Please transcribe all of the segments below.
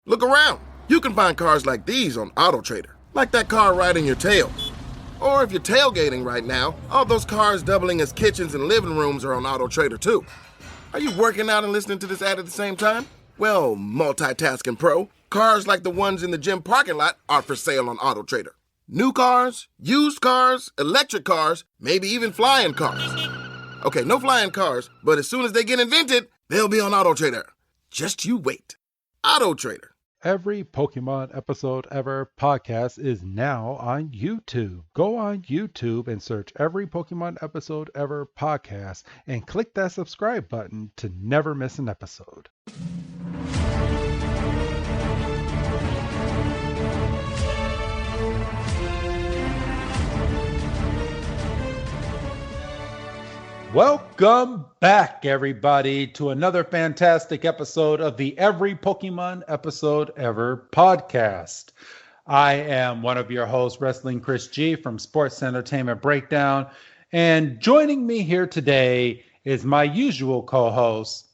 Look around. You can find cars like these on AutoTrader, like that car riding your tail. Or if you're tailgating right now, all those cars doubling as kitchens and living rooms are on AutoTrader too. Are you working out and listening to this ad at the same time? Well, multitasking pro, cars like the ones in the gym parking lot are for sale on AutoTrader. New cars, used cars, electric cars, maybe even flying cars. Okay, no flying cars, but as soon as they get invented, they'll be on AutoTrader. Just you wait. AutoTrader. Every Pokemon Episode Ever podcast is now on YouTube. Go on YouTube and search Every Pokemon Episode Ever podcast and click that subscribe button to never miss an episode. Welcome back, everybody, to another fantastic episode of the Every Pokemon Episode Ever podcast. I am one of your hosts, Wrestling Chris G from Sports Entertainment Breakdown, and joining me here today is my usual co-host.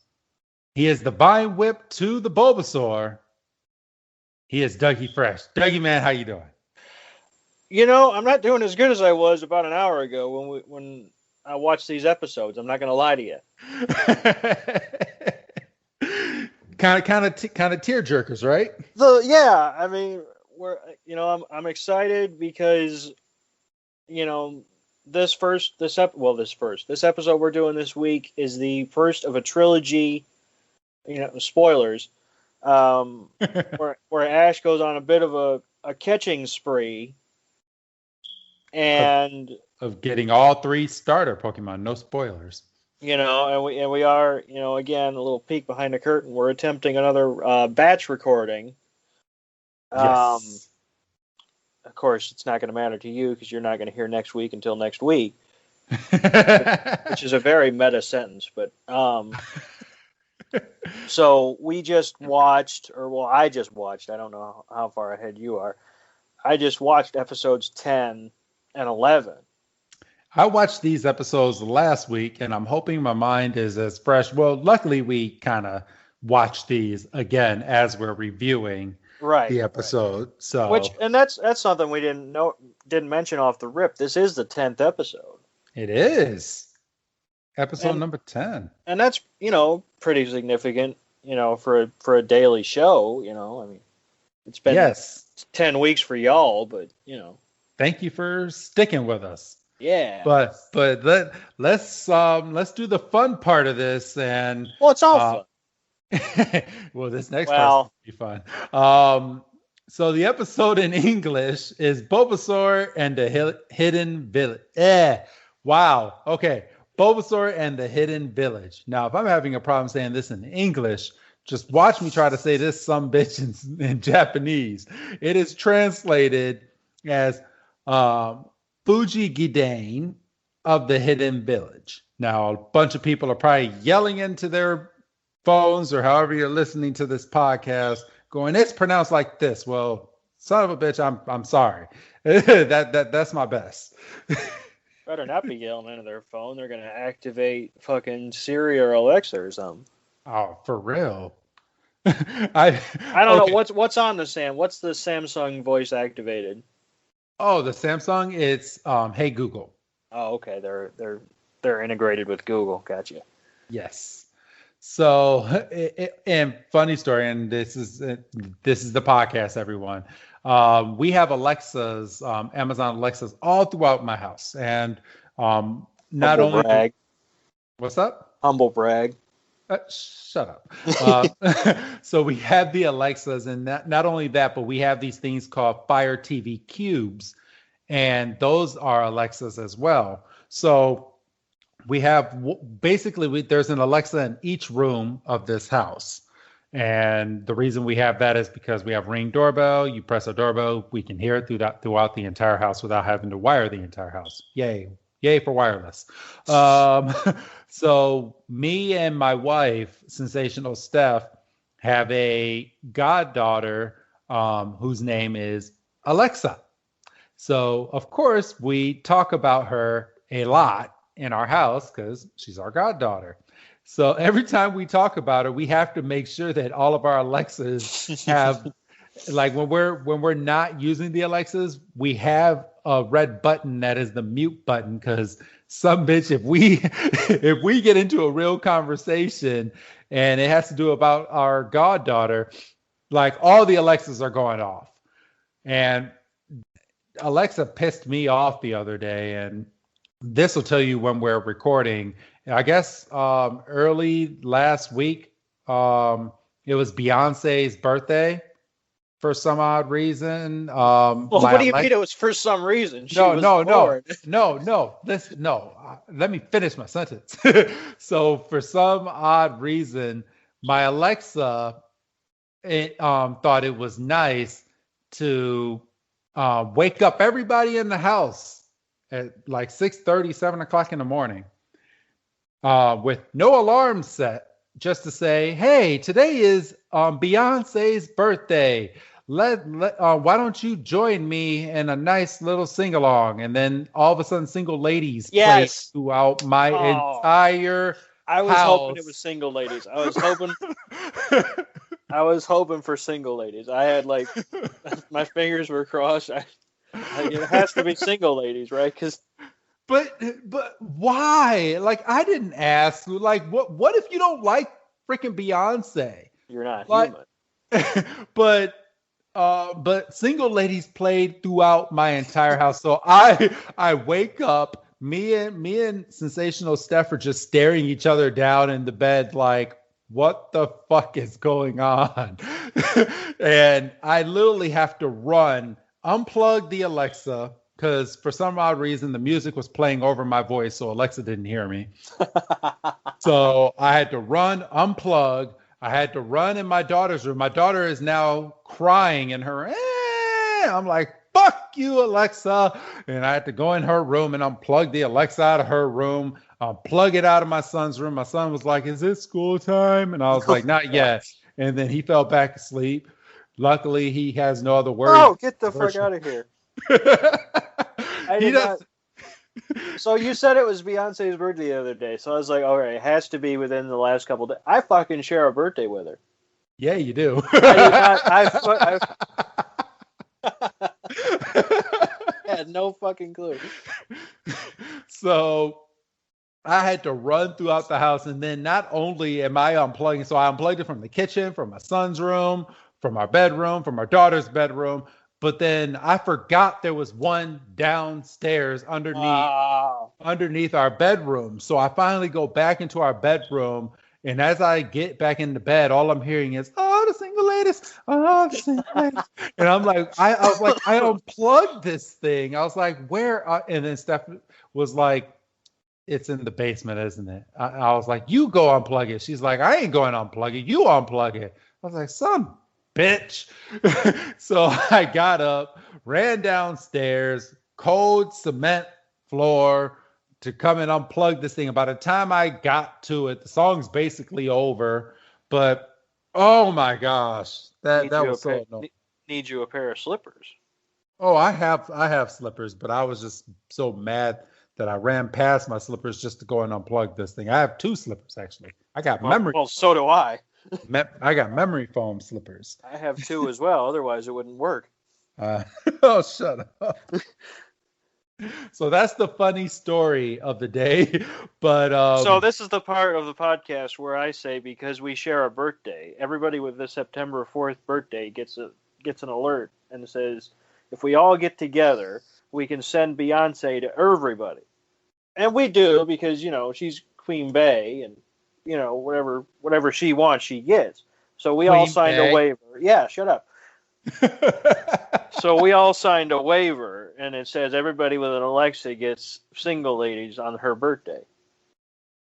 He is the Vine Whip to the Bulbasaur. He is Dougie Fresh. Dougie, man, how you doing? You know, I'm not doing as good as I was about an hour ago when I watch these episodes. I'm not going to lie to you. kind of tear jerkers, right? Yeah, I mean, I'm excited because, this episode we're doing this week is the first of a trilogy. Spoilers. Where Ash goes on a bit of a catching spree, and of getting all three starter Pokemon, no spoilers. And we are, again, a little peek behind the curtain. We're attempting another batch recording. Yes. Of course, it's not going to matter to you because you're not going to hear next week until next week, which is a very meta sentence. But so we just watched, I just watched. I don't know how far ahead you are. I just watched episodes 10 and 11. I watched these episodes last week, and I'm hoping my mind is as fresh. Well, luckily, we kind of watched these again as we're reviewing the episode. Right. So, that's something we didn't mention off the rip. This is the 10th episode. It is episode number 10, and that's pretty significant. For a daily show. I mean, it's been 10 weeks for y'all, but Thank you for sticking with us. Yeah. But let's do the fun part of this, and it's all fun. Well, this next part will be fun. So the episode in English is Bulbasaur and the Hidden Village. Wow. Okay. Bulbasaur and the Hidden Village. Now, if I'm having a problem saying this in English, just watch me try to say this bitch in Japanese. It is translated as Fushigidane of the Hidden Village. Now, a bunch of people are probably yelling into their phones or however you're listening to this podcast, going, "It's pronounced like this." Well, son of a bitch, I'm sorry. That's my best. Better not be yelling into their phone. They're gonna activate fucking Siri or Alexa or something. Oh, for real? I don't know what's on the What's the Samsung voice activated? Oh, the Samsung, it's Hey Google. Oh, okay. They're integrated with Google. Gotcha. Yes. So, and funny story, and this is the podcast, everyone. We have Alexas, Amazon Alexas, all throughout my house, and not Humble only. brag. What's up? Humble brag. Shut up. So we have the Alexas, and not only that, but we have these things called Fire TV Cubes, and those are Alexas as well. So we have there's an Alexa in each room of this house. And the reason we have that is because we have Ring doorbell. You press a doorbell, we can hear it throughout the entire house without having to wire the entire house. Yay for wireless. So me and my wife, Sensational Steph, have a goddaughter whose name is Alexa. So, of course, we talk about her a lot in our house because she's our goddaughter. So every time we talk about her, we have to make sure that all of our Alexas have, like when we're not using the Alexas, we have a red button that is the mute button, because some bitch, if we get into a real conversation and it has to do about our goddaughter, like all the Alexas are going off. And Alexa pissed me off the other day, and this will tell you when we're recording. I guess early last week, it was Beyonce's birthday for some odd reason. Well, what do you mean it was for some reason? She was bored. No. Let me finish my sentence. So for some odd reason, my Alexa thought it was nice to wake up everybody in the house at like 6:30, 7 o'clock in the morning with no alarm set, just to say, hey, today is Beyonce's birthday. Why don't you join me in a nice little sing-along? And then all of a sudden, single ladies play throughout my entire I was house. hoping it was single ladies. I was hoping for single ladies. I had like my fingers were crossed. It has to be single ladies, right? But why? Like, I didn't ask. Like, what if you don't like freaking Beyonce? You're not human. But single ladies played throughout my entire house. So I wake up, me and Sensational Steph are just staring each other down in the bed like, what the fuck is going on? And I literally have to run, unplug the Alexa, because for some odd reason the music was playing over my voice, so Alexa didn't hear me. So I had to run, unplug. I had to run in my daughter's room. My daughter is now crying in her. I'm like, fuck you, Alexa. And I had to go in her room and unplug the Alexa out of her room, plug it out of my son's room. My son was like, is it school time? And I was like, not yet. And then he fell back asleep. Luckily, he has no other words. Oh, get the fuck out of here. I did not. So you said it was Beyonce's birthday the other day. So I was like, all right, it has to be within the last couple of days. I fucking share a birthday with her. Yeah, you do. I had no fucking clue. So I had to run throughout the house. And then not only am I unplugging, so I unplugged it from the kitchen, from my son's room, from our bedroom, from our daughter's bedroom. But then I forgot there was one downstairs underneath our bedroom. So I finally go back into our bedroom. And as I get back into bed, all I'm hearing is, oh, the single ladies. Oh, the single ladies. And I'm like, I was like, I unplugged this thing. I was like, where? And then Steph was like, it's in the basement, isn't it? I was like, you go unplug it. She's like, I ain't going to unplug it. You unplug it. I was like, son, bitch. So I got up, ran downstairs, cold cement floor to come and unplug this thing. By the time I got to it, the song's basically over. But oh my gosh, that was so annoying. Need you a pair of slippers. Oh, I have slippers, but I was just so mad that I ran past my slippers just to go and unplug this thing. I have 2 slippers actually. I got memory. Well, so do I. I got memory foam slippers. I have 2 as well. Otherwise, it wouldn't work. Oh, shut up. So that's the funny story of the day. But so this is the part of the podcast where I say, because we share a birthday, everybody with the September 4th birthday gets an alert and says, if we all get together, we can send Beyonce to everybody. And we do, because, she's Queen Bey, and whatever she wants, she gets. So we all signed a waiver. Yeah, shut up. So we all signed a waiver, and it says everybody with an Alexa gets single ladies on her birthday.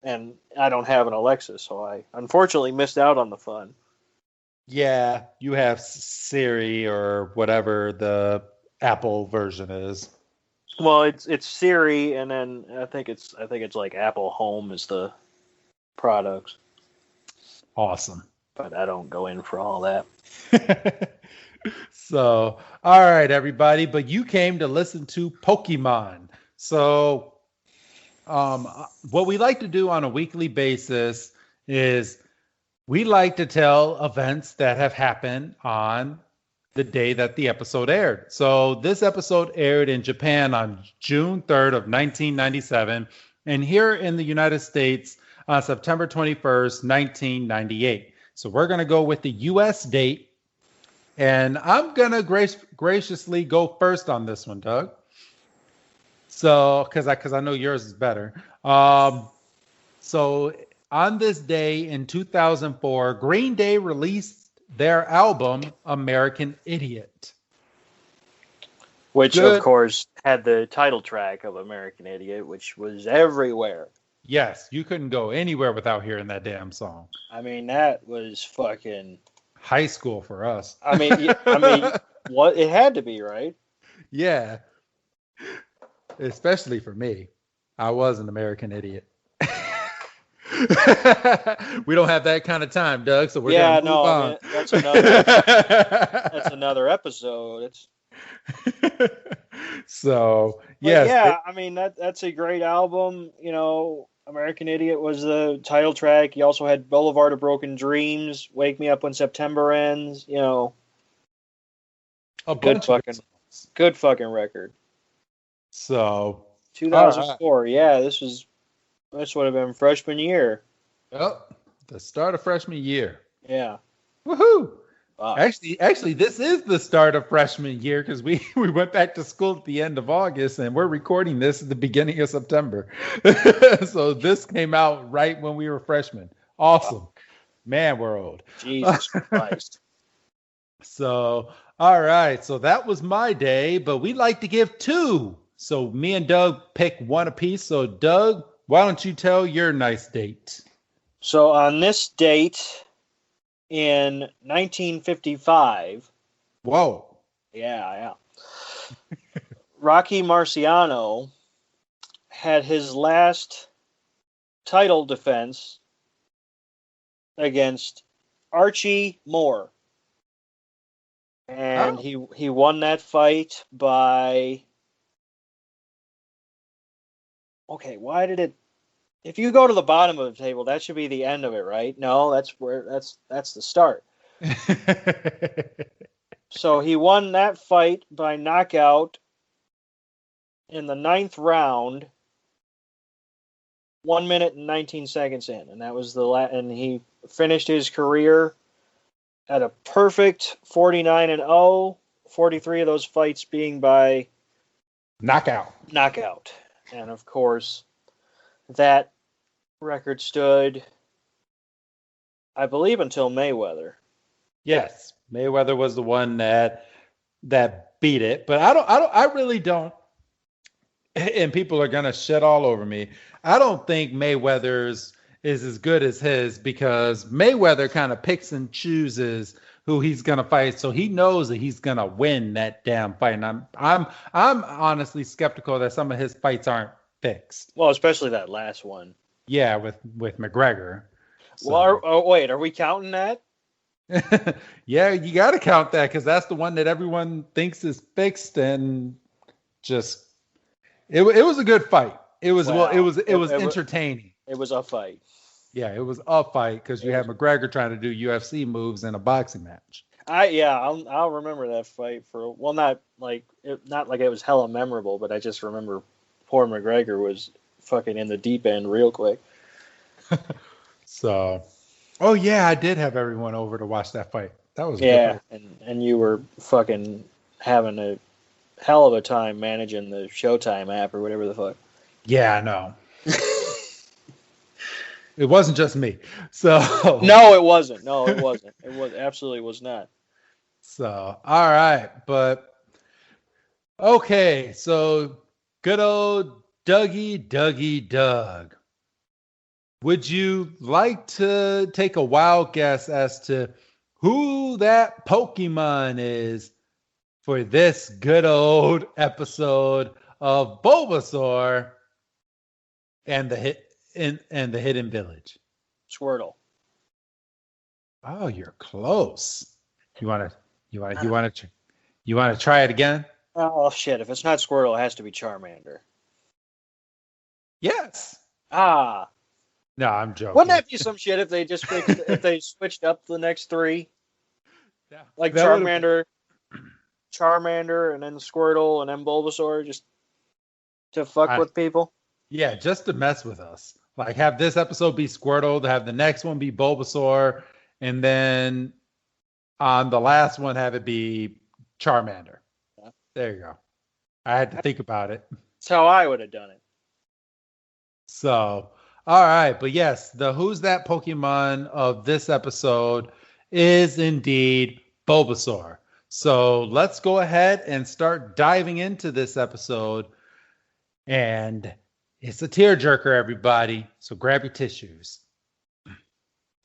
And I don't have an Alexa, so I unfortunately missed out on the fun. Yeah, you have Siri or whatever the Apple version is. Well, it's Siri, and then I think it's like Apple Home is the products. Awesome. But I don't go in for all that. So, all right, everybody. But you came to listen to Pokemon. So, what we like to do on a weekly basis is we like to tell events that have happened on the day that the episode aired. So this episode aired in Japan on June 3rd of 1997, and here in the United States on September 21st, 1998. So we're going to go with the U.S. date, and I'm going to graciously go first on this one, Doug. So, because I know yours is better. So on this day in 2004, Green Day released their album American Idiot, which of course had the title track of American Idiot, which was everywhere. Yes, you couldn't go anywhere without hearing that damn song. I mean, that was fucking high school for us. I mean, what it had to be, right? Yeah. Especially for me. I was an American Idiot. We don't have that kind of time, Doug, so we're going to move on. Man, that's another episode. So, yes. Yeah, I mean, that's a great album. You know, American Idiot was the title track. You also had Boulevard of Broken Dreams, Wake Me Up When September Ends, you know. Good fucking record. So 2004, yeah, this would have been freshman year. Yep, the start of freshman year. Yeah. Woohoo! Wow. Actually, this is the start of freshman year because we went back to school at the end of August and we're recording this at the beginning of September. So this came out right when we were freshmen. Awesome. Wow. Man, we're old. Jesus Christ. So, all right. So that was my day, but we like to give two. So me and Doug pick one apiece. So Doug, why don't you tell your nice date? So on this date in 1955. Whoa. Yeah. Rocky Marciano had his last title defense against Archie Moore. And he won that fight by... Okay, why did it... If you go to the bottom of the table, that should be the end of it, right? No, that's the start. So he won that fight by knockout in the 9th round, 1 minute and 19 seconds in, and that was and he finished his career at a perfect 49-0, 43 of those fights being by knockout. And of course, that record stood, I believe, until Mayweather. Yes, Mayweather was the one that beat it, but I really don't. And people are gonna shit all over me. I don't think Mayweather's is as good as his because Mayweather kind of picks and chooses who he's gonna fight, so he knows that he's gonna win that damn fight. And I'm honestly skeptical that some of his fights aren't fixed. Well, especially that last one. Yeah, with McGregor. So. Well, wait, are we counting that? Yeah, you got to count that because that's the one that everyone thinks is fixed, and just it was a good fight. It was entertaining. It was a fight. Yeah, it was a fight because you had McGregor trying to do UFC moves in a boxing match. I'll remember that fight not like it was hella memorable, but I just remember poor McGregor was fucking in the deep end real quick. So, oh yeah, I did have everyone over to watch that fight. That was and you were fucking having a hell of a time managing the Showtime app or whatever the fuck. Yeah, I know. It wasn't just me. So No, it wasn't. It absolutely was not. So, all right, but okay, so good old Dougie Doug. Would you like to take a wild guess as to who that Pokemon is for this good old episode of Bulbasaur and the Hidden Village? Squirtle. Oh, you're close. You want to try it again? Oh shit! If it's not Squirtle, it has to be Charmander. Yes. Ah. No, I'm joking. Wouldn't that be some shit if they just switched up the next three? Yeah, Like that would've- Charmander, and then Squirtle, and then Bulbasaur, just to fuck with people. Yeah, just to mess with us. Like have this episode be Squirtle, to have the next one be Bulbasaur, and then on the last one have it be Charmander. Yeah. There you go. I had to think about it. That's how I would have done it. So, all right, but yes, the Who's That Pokemon of this episode is indeed Bulbasaur. So let's go ahead and start diving into this episode. And it's a tearjerker, everybody. So grab your tissues.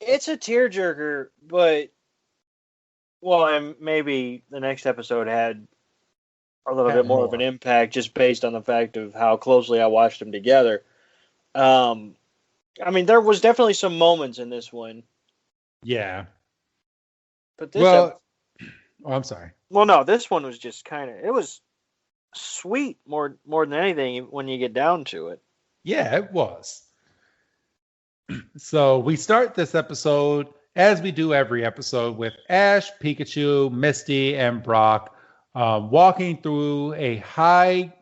It's a tearjerker, but and maybe the next episode had a little bit more of an impact just based on the fact of how closely I watched them together. I mean, there was definitely some moments in this one. Yeah. But this I'm sorry. Well, no, this one was just it was sweet more than anything when you get down to it. Yeah, it was. So we start this episode, as we do every episode, with Ash, Pikachu, Misty, and Brock walking through high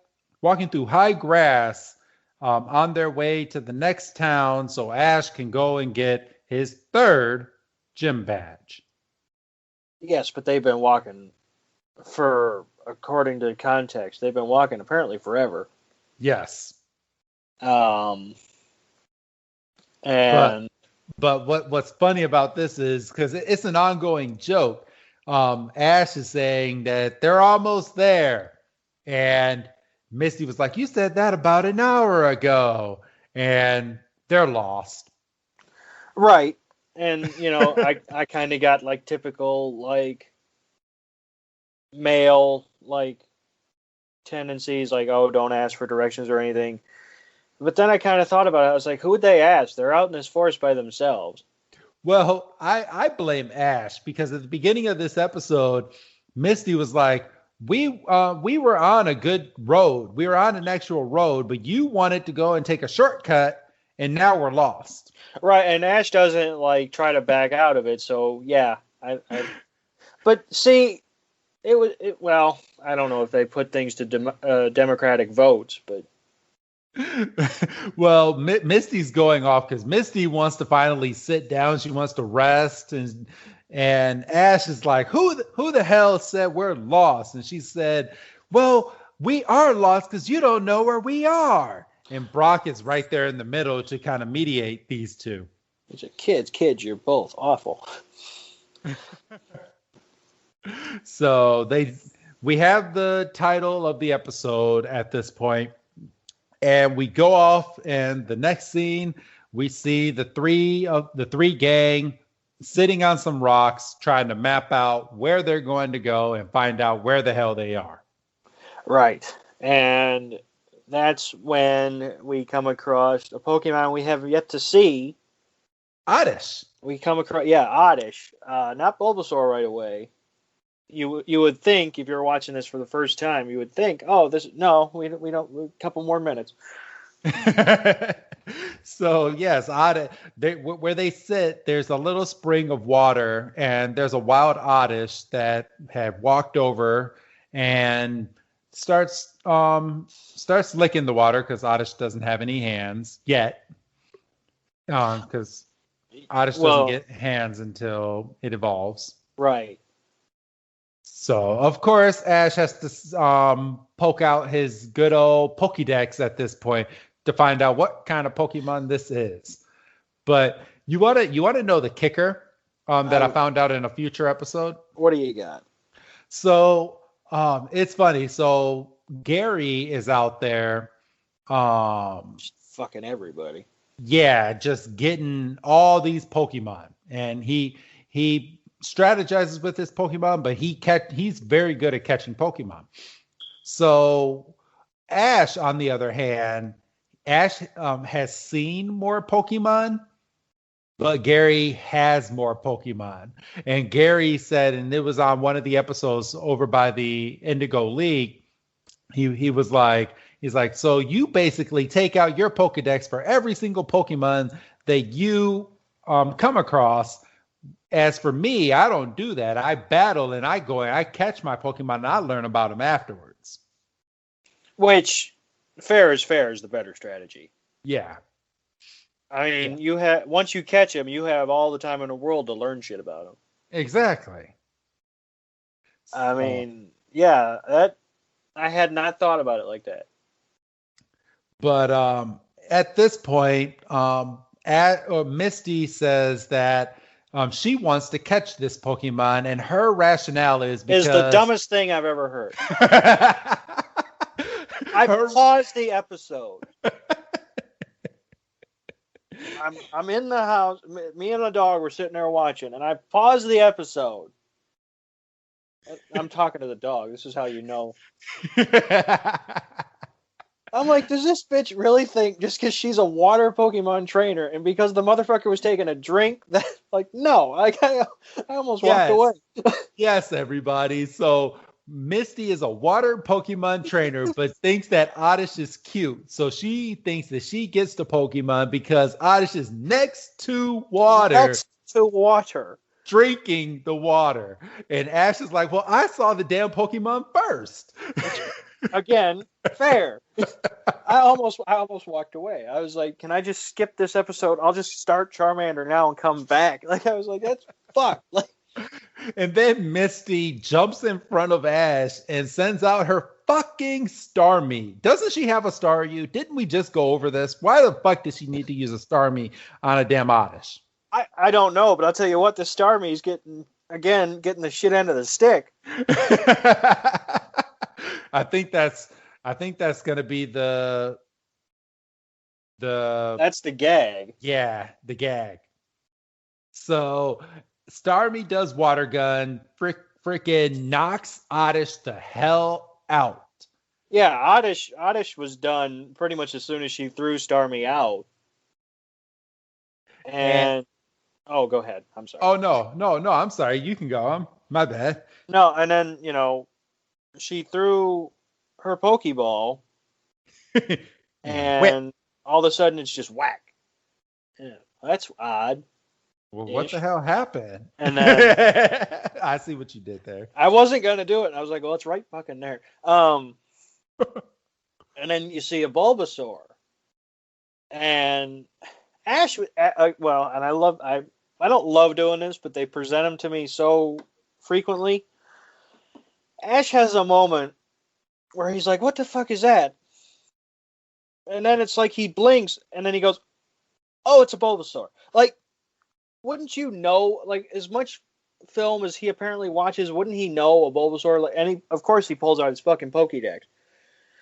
grass on their way to the next town so Ash can go and get his third gym badge. Yes, but they've been walking according to context, they've been walking apparently forever. Yes. And but what's funny about this is because it's an ongoing joke. Ash is saying that they're almost there, and Misty was like, "You said that about an hour ago," and they're lost. Right, and I kind of got like typical like male like tendencies, like, oh, don't ask for directions or anything. But then I kind of thought about it. I was like, who would they ask? They're out in this forest by themselves. Well, I blame Ash because at the beginning of this episode, Misty was like, we were on a good road. We were on an actual road, but you wanted to go and take a shortcut, and now we're lost. Right, and Ash doesn't like try to back out of it. So yeah, but see, well, I don't know if they put things to democratic votes, but. Well, Misty's going off because Misty wants to finally sit down. She wants to rest, and Ash is like, "Who the hell said we're lost?" And she said, "Well, we are lost because you don't know where we are." And Brock is right there in the middle to kind of mediate these two. He said, "Kids, you're both awful." So we have the title of the episode at this point. And we go off, and the next scene, we see the three gang sitting on some rocks, trying to map out where they're going to go and find out where the hell they are. Right, and that's when we come across a Pokemon we have yet to see. Oddish. We come across, Oddish, not Bulbasaur right away. You would think if you're watching this for the first time, you would think, oh, we don't, a couple more minutes. So yes, where they sit, there's a little spring of water, and there's a wild Oddish that had walked over and starts licking the water because Oddish doesn't have any hands yet, because Oddish doesn't get hands until it evolves. Right. So, of course, Ash has to poke out his good old Pokédex at this point to find out what kind of Pokemon this is. But you want to know the kicker that I found out in a future episode? What do you got? So, it's funny. So, Gary is out there. Just fucking everybody. Yeah, just getting all these Pokemon. And he strategizes with his Pokemon, but he's very good at catching Pokemon. So Ash, on the other hand, has seen more Pokemon, but Gary has more Pokemon. And Gary said, and it was on one of the episodes over by the Indigo League, he's like, so you basically take out your Pokedex for every single Pokemon that you come across. As for me, I don't do that. I battle and I go and I catch my Pokemon and I learn about them afterwards. Which, fair is the better strategy. Yeah. I mean, you have once you catch them, you have all the time in the world to learn shit about them. Exactly. I mean, yeah, that I had not thought about it like that. But at this point, Misty says that she wants to catch this Pokemon, and her rationale is because... Is the dumbest thing I've ever heard. I paused the episode. I'm in the house. Me and the dog were sitting there watching, and I paused the episode. I'm talking to the dog. This is how you know. I'm like, does this bitch really think just because she's a water Pokemon trainer and because the motherfucker was taking a drink that, like, no, I almost walked away. Yes, everybody. So Misty is a water Pokemon trainer, but thinks that Oddish is cute. So she thinks that she gets the Pokemon because Oddish is next to water. Next to water. Drinking the water. And Ash is like, well, I saw the damn Pokemon first. Again, fair. I almost walked away. I was like, can I just skip this episode? I'll just start Charmander now and come back. Like, I was like, that's fucked. Like, and then Misty jumps in front of Ash and sends out her fucking Starmie. Doesn't she have a Staryu? Didn't we just go over this? Why the fuck does she need to use a Starmie on a damn Oddish? I don't know, but I'll tell you what, the Starmie's getting the shit end of the stick. I think that's gonna be the that's the gag. Yeah, the gag. So Starmie does water gun, freaking knocks Oddish the hell out. Yeah, Oddish was done pretty much as soon as she threw Starmie out. And oh, go ahead. I'm sorry. Oh no, I'm sorry. You can go. My bad. No, and then she threw her Pokeball, and all of a sudden it's just whack. Yeah, that's odd. Well, what the hell happened? And then I see what you did there. I wasn't gonna do it, and I was like, "Well, it's right fucking there." And then you see a Bulbasaur, and Ash. Well, and I don't love doing this, but they present him to me so frequently. Ash has a moment where he's like, what the fuck is that? And then it's like he blinks, and then he goes, oh, it's a Bulbasaur. Like, wouldn't you know, like, as much film as he apparently watches, wouldn't he know a Bulbasaur? And of course he pulls out his fucking Pokédex.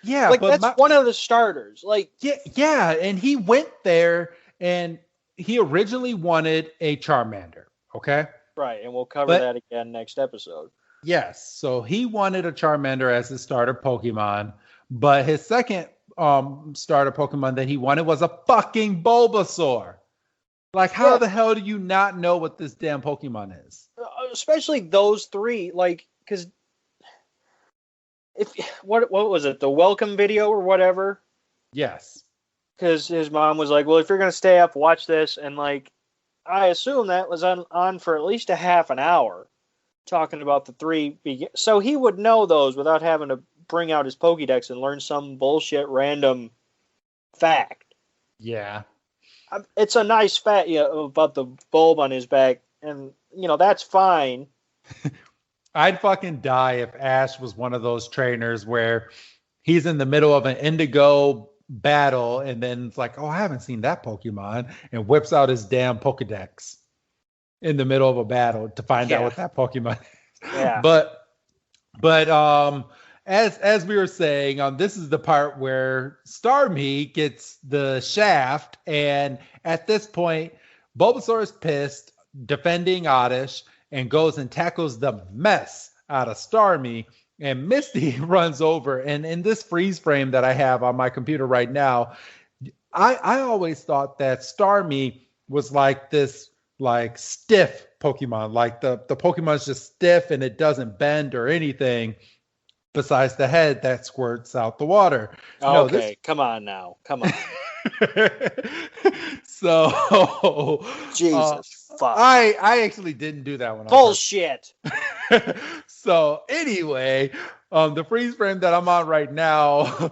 Yeah, like, that's one of the starters. Like, yeah, and he went there, and he originally wanted a Charmander, okay? Right, and we'll cover that again next episode. Yes, so he wanted a Charmander as his starter Pokemon, but his second starter Pokemon that he wanted was a fucking Bulbasaur. Like, how the hell do you not know what this damn Pokemon is? Especially those three, like, because what was it, the welcome video or whatever? Yes. Because his mom was like, well, if you're going to stay up, watch this. And, like, I assume that was on for at least a half an hour talking about the three. So he would know those without having to bring out his Pokédex and learn some bullshit random fact. Yeah. It's a nice fact about the bulb on his back. And, that's fine. I'd fucking die if Ash was one of those trainers where he's in the middle of an Indigo battle and then it's like, oh, I haven't seen that Pokemon, and whips out his damn Pokedex in the middle of a battle to find out what that Pokemon is. Yeah. But as we were saying, this is the part where Starmie gets the shaft, and at this point, Bulbasaur is pissed, defending Oddish, and goes and tackles the mess out of Starmie. And Misty runs over, and in this freeze frame that I have on my computer right now, I always thought that Starmie was like this, like, stiff Pokemon. Like the Pokemon's just stiff and it doesn't bend or anything besides the head that squirts out the water. Okay, come on now. Come on. So Jesus fuck. I actually didn't do that one. Bullshit. So anyway, the freeze frame that I'm on right now,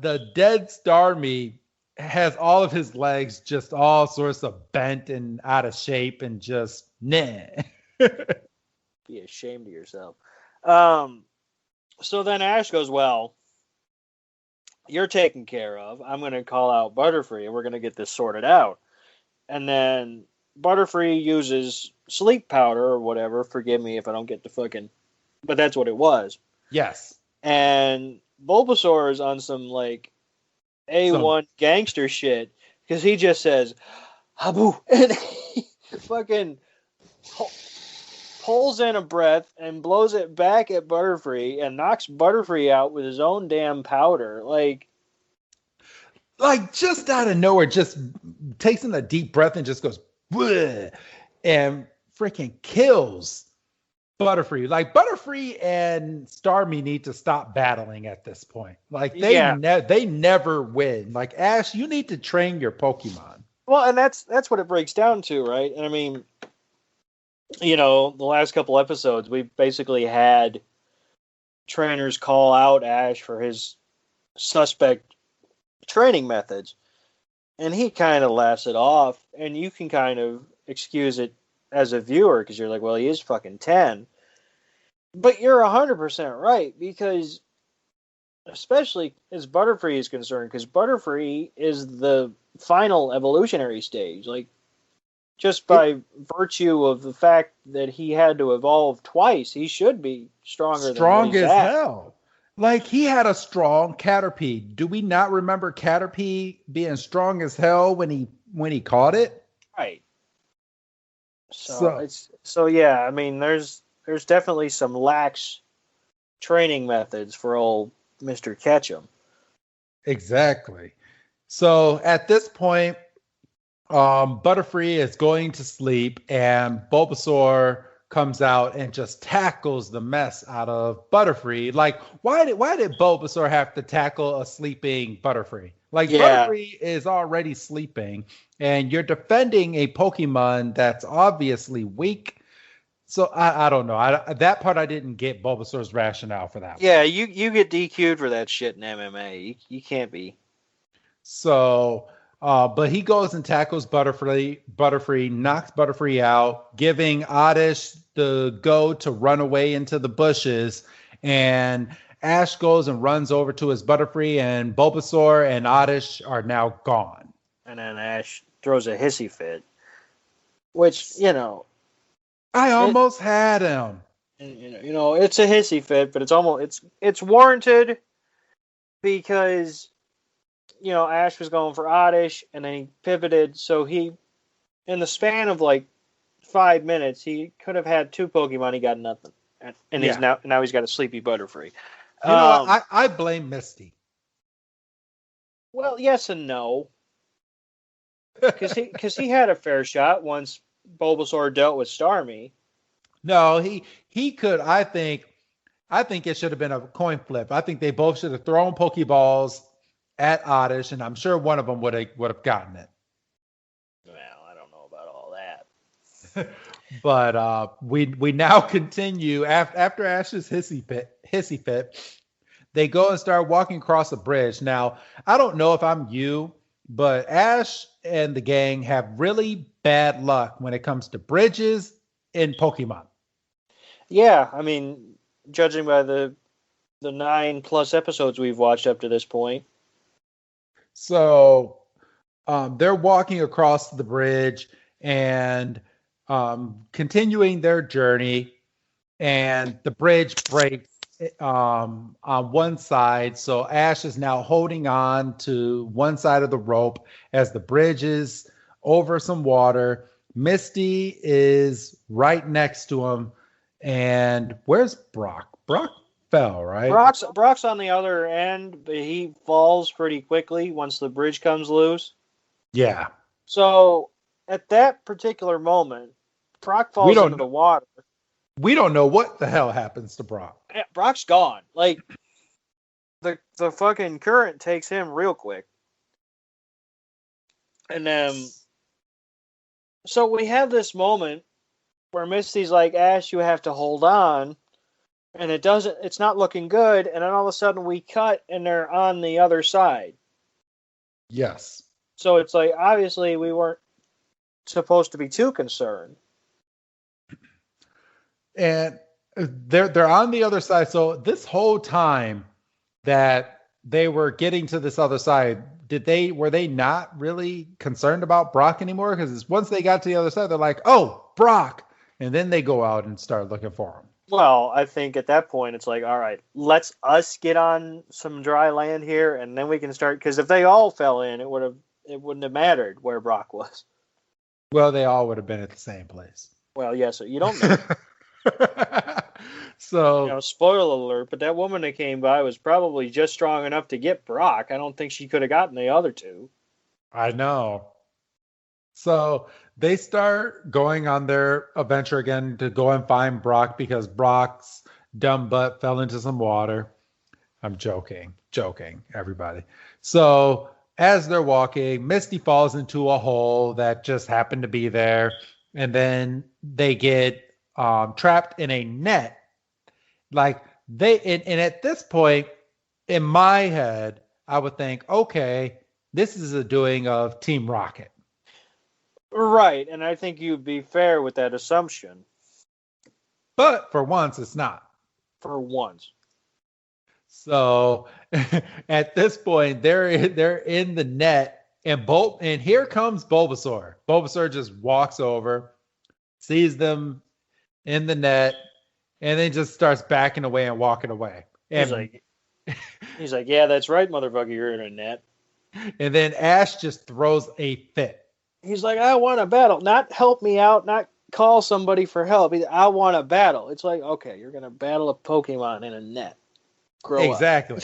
the dead Starmie has all of his legs just all sorts of bent and out of shape and just nah. Be ashamed of yourself. So then Ash goes, well, you're taken care of. I'm going to call out Butterfree and we're going to get this sorted out. And then Butterfree uses sleep powder or whatever. Forgive me if I don't get the fucking... But that's what it was. Yes. And Bulbasaur is on some, like, A1 gangster shit. Because he just says, Habu! And he fucking pulls in a breath and blows it back at Butterfree and knocks Butterfree out with his own damn powder. Like just out of nowhere, just takes in a deep breath and just goes, bleh, and freaking kills Butterfree. Like, Butterfree and Starmie need to stop battling at this point. Like, they never win. Like, Ash, you need to train your Pokemon. Well, and that's what it breaks down to, right? And I mean, you know, the last couple episodes, we basically had trainers call out Ash for his suspect training methods. And he kind of laughs it off. And you can kind of excuse it as a viewer because you're like, well, he is fucking 10. But you're 100% right because, especially as Butterfree is concerned, because Butterfree is the final evolutionary stage. Like, just by virtue of the fact that he had to evolve twice, he should be strong as hell. Like, he had a strong Caterpie. Do we not remember Caterpie being strong as hell when he caught it? Right. So yeah, I mean, there's definitely some lax training methods for old Mr. Ketchum. Exactly. So at this point, Butterfree is going to sleep, and Bulbasaur comes out and just tackles the mess out of Butterfree. Like, why did Bulbasaur have to tackle a sleeping Butterfree? Like, Butterfree is already sleeping, and you're defending a Pokemon that's obviously weak. So I don't know. That part I didn't get Bulbasaur's rationale for that. Yeah, you get DQ'd for that shit in MMA. You can't be. So, but he goes and tackles Butterfree, knocks Butterfree out, giving Oddish the go to run away into the bushes. And Ash goes and runs over to his Butterfree, and Bulbasaur and Oddish are now gone. And then Ash throws a hissy fit, which, you know, I almost had him. You know, it's a hissy fit, but it's warranted because, you know, Ash was going for Oddish, and then he pivoted. So he, in the span of like 5 minutes, he could have had 2 Pokemon. He got nothing, and he's now he's got a sleepy Butterfree. You know, I blame Misty. Well, yes and no, because he had a fair shot once Bulbasaur dealt with Starmie. No, he could. I think it should have been a coin flip. I think they both should have thrown Pokeballs at Oddish, and I'm sure one of them would have gotten it. Well, I don't know about all that. But we now continue after Ash's hissy fit. They go and start walking across a bridge. Now, I don't know if I'm you, but Ash and the gang have really bad luck when it comes to bridges in Pokemon. Yeah, I mean, judging by the 9+ episodes we've watched up to this point. So they're walking across the bridge and continuing their journey, and the bridge breaks on one side. So Ash is now holding on to one side of the rope as the bridge is over some water. Misty is right next to him. And where's Brock? Brock fell, right? Brock's on the other end, but he falls pretty quickly once the bridge comes loose. Yeah. So at that particular moment, Brock falls into the water. We don't know what the hell happens to Brock. Yeah, Brock's gone. Like, the fucking current takes him real quick. And so we have this moment where Misty's like, Ash, you have to hold on. And it's not looking good. And then all of a sudden we cut and they're on the other side. Yes. So it's like, obviously we weren't supposed to be too concerned. And they're on the other side. So this whole time that they were getting to this other side, were they not really concerned about Brock anymore? Because once they got to the other side, they're like, oh, Brock. And then they go out and start looking for him. Well, I think at that point it's like, all right, let's us get on some dry land here, and then we can start. Because if they all fell in, it wouldn't have mattered where Brock was. Well, they all would have been at the same place. Well, yes, so you don't know. So, spoiler alert, but that woman that came by was probably just strong enough to get Brock. I don't think she could have gotten the other two. I know. So they start going on their adventure again to go and find Brock because Brock's dumb butt fell into some water. I'm joking, everybody. So as they're walking, Misty falls into a hole that just happened to be there. And then they get trapped in a net. Like and at this point, in my head, I would think, okay, this is a doing of Team Rocket. Right, and I think you'd be fair with that assumption. But for once, it's not. For once. So at this point, they're in the net, and here comes Bulbasaur. Bulbasaur just walks over, sees them in the net, and then just starts backing away and walking away. And he's like, yeah, that's right, motherfucker, you're in a net. And then Ash just throws a fit. He's like, I want to battle. Not help me out, not call somebody for help. I want to battle. It's like, okay, you're going to battle a Pokemon in a net. Grow exactly. up.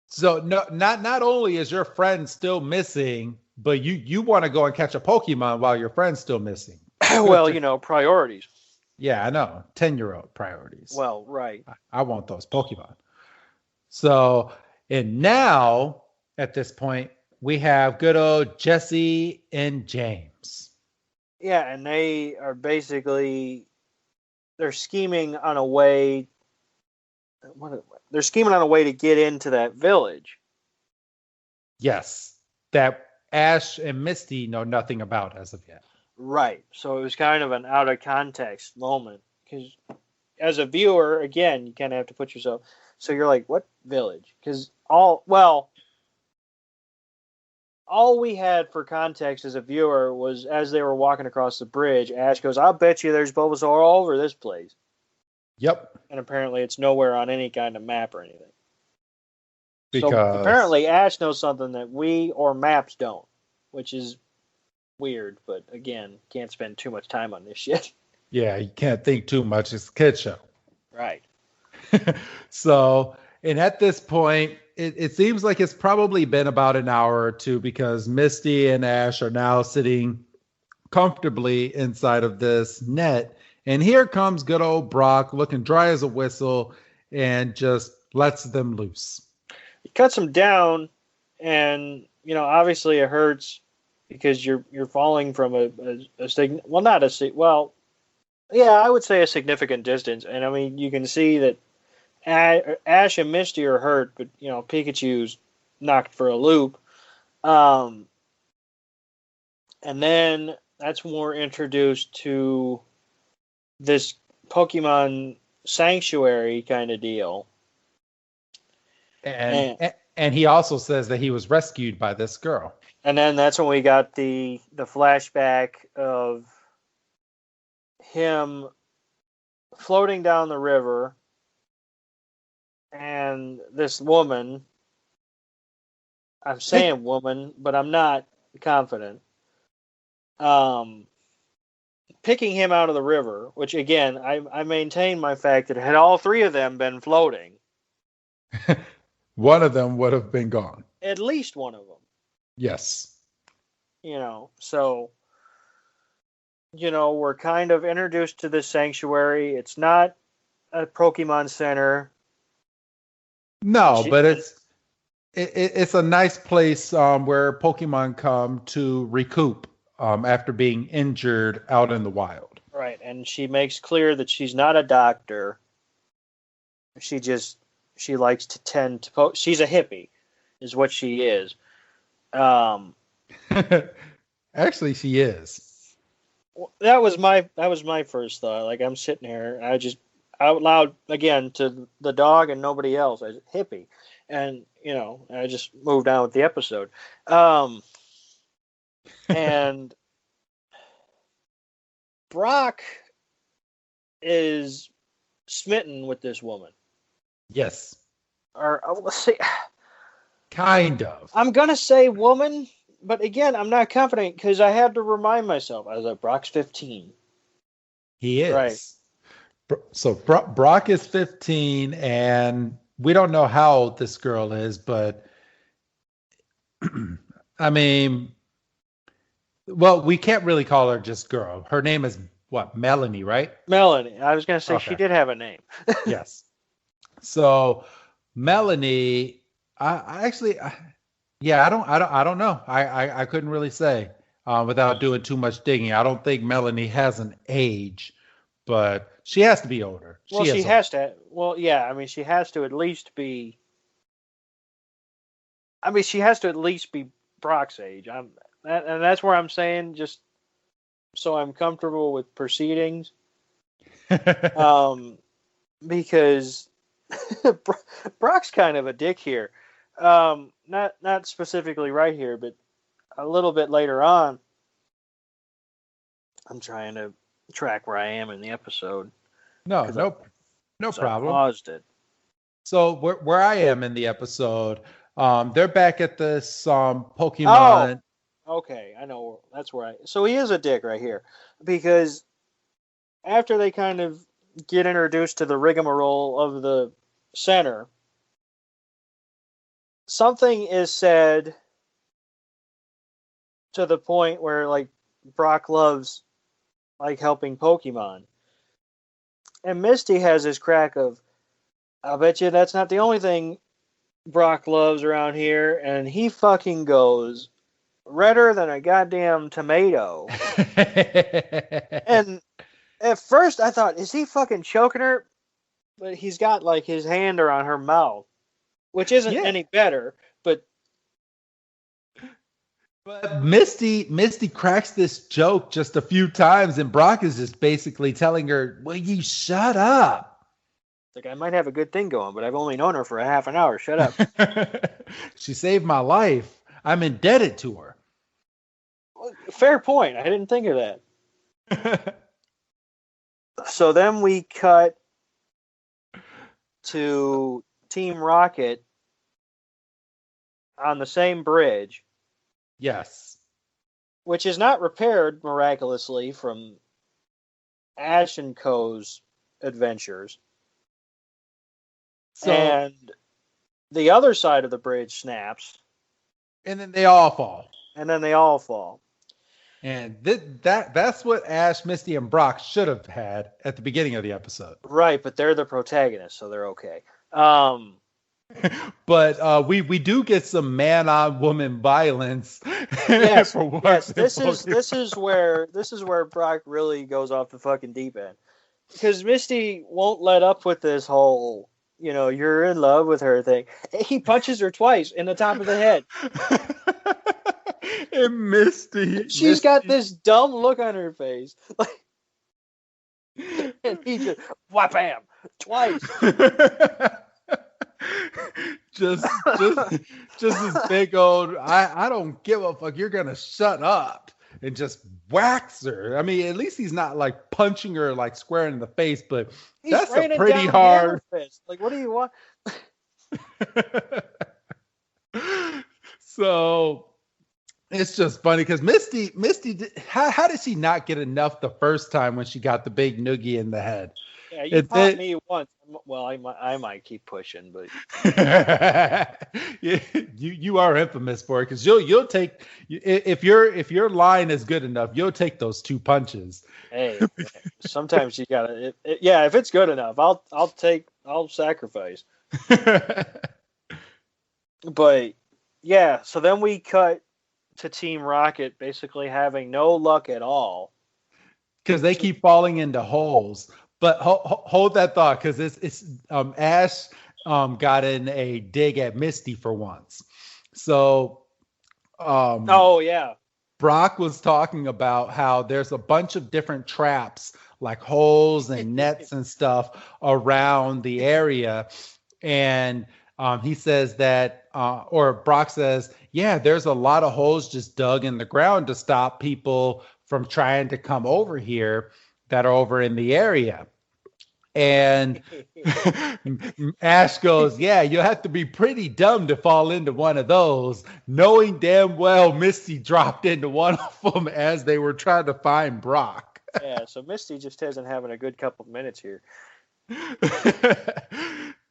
So not only is your friend still missing, but you want to go and catch a Pokemon while your friend's still missing. Well, priorities. Yeah, I know. 10-year-old priorities. Well, right. I want those Pokemon. So, and now at this point, we have good old Jesse and James. Yeah, and they are basically they're scheming on a way. They're scheming on a way to get into that village. Yes, that Ash and Misty know nothing about as of yet. Right. So it was kind of an out of context moment because as a viewer, again, you kind of have to put yourself. So you're like, what village? Because all we had for context as a viewer was as they were walking across the bridge, Ash goes, I'll bet you there's Bulbasaur all over this place. Yep. And apparently it's nowhere on any kind of map or anything. Because so apparently Ash knows something that we or maps don't, which is weird, but again, can't spend too much time on this shit. Yeah, you can't think too much. It's a kid show. Right. So, and at this point, it seems like it's probably been about an hour or two because Misty and Ash are now sitting comfortably inside of this net. And here comes good old Brock looking dry as a whistle and just lets them loose. He cuts them down and, obviously it hurts because you're falling from I would say a significant distance. And I mean, you can see that Ash and Misty are hurt, but Pikachu's knocked for a loop. And then that's when we're introduced to this Pokemon sanctuary kind of deal. And he also says that he was rescued by this girl. And then that's when we got the flashback of him floating down the river and this woman, I'm saying woman, but I'm not confident, picking him out of the river, which again, I maintain my fact that had all three of them been floating, one of them would have been gone. At least one of them. Yes. So, we're kind of introduced to this sanctuary. It's not a Pokemon Center. No, but it's a nice place where Pokemon come to recoup after being injured out in the wild. Right, and she makes clear that she's not a doctor. She likes to tend to she's a hippie, is what she is. Actually, she is. That was my first thought. Like, I'm sitting here, and I just out loud again to the dog and nobody else. I said, hippie, and I just moved on with the episode. And Brock is smitten with this woman. Yes. Or let's see. Kind of. I'm gonna say woman, but again, I'm not confident because I had to remind myself. I was like, Brock's 15. He is. Right. So Brock is 15, and we don't know how old this girl is, but I mean, well, we can't really call her just girl. Her name is what? Melanie, right? Melanie. I was gonna say Okay. she did have a name. Yes. So Melanie, I don't know. I couldn't really say without doing too much digging. I don't think Melanie has an age, but she has to be older. Well, she has to. Well, yeah. I mean, she has to at least be. I mean, she has to at least be Brock's age. And that's where I'm saying, just so I'm comfortable with proceedings, because Brock's kind of a dick here. Not specifically right here, but a little bit later on. I'm trying to track where I am in the episode. No problem. I paused it. So where I am in the episode, they're back at this Pokemon. Oh, okay, I know that's where So he is a dick right here, because after they kind of get introduced to the rigmarole of the center, something is said to the point where, like, Brock loves, like, helping Pokemon. And Misty has this crack of, I'll bet you that's not the only thing Brock loves around here. And he fucking goes redder than a goddamn tomato. And at first I thought, is he fucking choking her? But he's got, like, his hand around her mouth, which isn't any better, but Misty cracks this joke just a few times, and Brock is just basically telling her, "Will you shut up?" Like, I might have a good thing going, but I've only known her for a half an hour. Shut up. She saved my life. I'm indebted to her. Fair point. I didn't think of that. So then we cut to Team Rocket on the same bridge. Yes. Which is not repaired miraculously from Ash and Co.'s adventures. And the other side of the bridge snaps. And then they all fall. And that's what Ash, Misty, and Brock should have had at the beginning of the episode. Right, but they're the protagonists, so they're okay. But we do get some man-on-woman violence. Yes, this is where Brock really goes off the fucking deep end, because Misty won't let up with this whole, you're in love with her thing. He punches her twice in the top of the head. And Misty, got this dumb look on her face, and he just wham twice. just this big old, I don't give a fuck, you're gonna shut up, and just whacks her. I mean, at least he's not like punching her like square in the face, but that's a pretty hard fist. Like, what do you want? So it's just funny because Misty, how did she not get enough the first time when she got the big noogie in the head? Yeah, you popped me once. Well, I might keep pushing, but you are infamous for it, because you'll take, if your line is good enough, you'll take those 2 punches. Hey, sometimes you gotta. If it's good enough, I'll sacrifice. But yeah, so then we cut to Team Rocket basically having no luck at all. Because they keep falling into holes. But hold that thought, because it's Ash got in a dig at Misty for once. So Oh yeah. Brock was talking about how there's a bunch of different traps, like holes and nets and stuff around the area. And he says that, or Brock says, yeah, there's a lot of holes just dug in the ground to stop people from trying to come over here that are over in the area. And Ash goes, yeah, you'll have to be pretty dumb to fall into one of those, knowing damn well Misty dropped into one of them as they were trying to find Brock. Yeah, so Misty just isn't having a good couple of minutes here.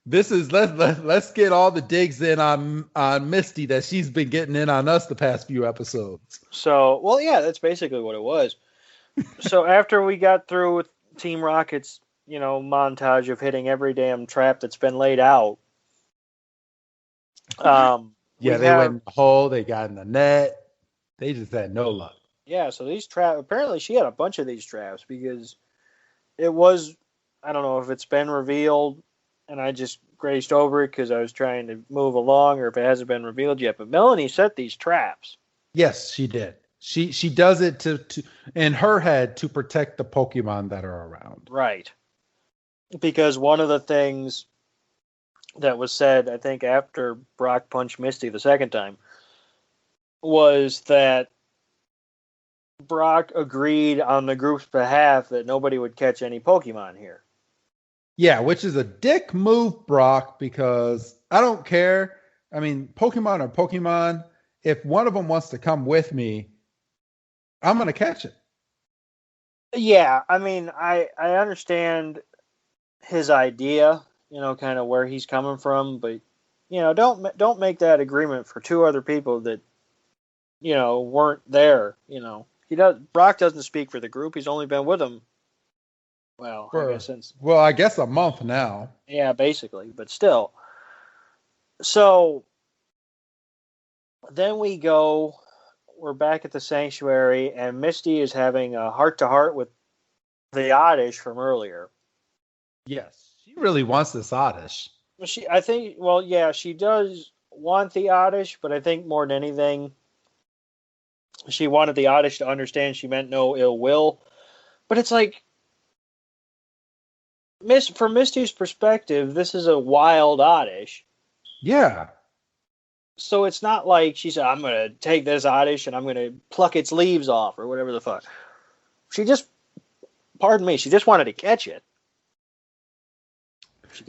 This is let's get all the digs in on Misty that she's been getting in on us the past few episodes. So, well, yeah, that's basically what it was. So after we got through with Team Rocket's, montage of hitting every damn trap that's been laid out. Yeah, they went in the hole, they got in the net. They just had no luck. Yeah, so these traps, apparently she had a bunch of these traps because it was, I don't know if it's been revealed and I just grazed over it because I was trying to move along, or if it hasn't been revealed yet, but Melanie set these traps. Yes, she did. She does it to in her head to protect the Pokemon that are around. Right. Because one of the things that was said, I think, after Brock punched Misty the second time, was that Brock agreed on the group's behalf that nobody would catch any Pokemon here. Yeah, which is a dick move, Brock, because I don't care. I mean, Pokemon are Pokemon. If one of them wants to come with me, I'm going to catch it. Yeah, I mean, I understand his idea, kind of where he's coming from, but don't make that agreement for two other people that weren't there. Brock doesn't speak for the group. He's only been with them. Well, I guess a month now. Yeah, basically, but still. So then we're back at the sanctuary, and Misty is having a heart-to-heart with the Oddish from earlier. Yes, she really wants this Oddish. She does want the Oddish, but I think more than anything, she wanted the Oddish to understand she meant no ill will. But it's like, from Misty's perspective, this is a wild Oddish. Yeah. So it's not like she said, I'm going to take this Oddish and I'm going to pluck its leaves off or whatever the fuck. She just wanted to catch it. She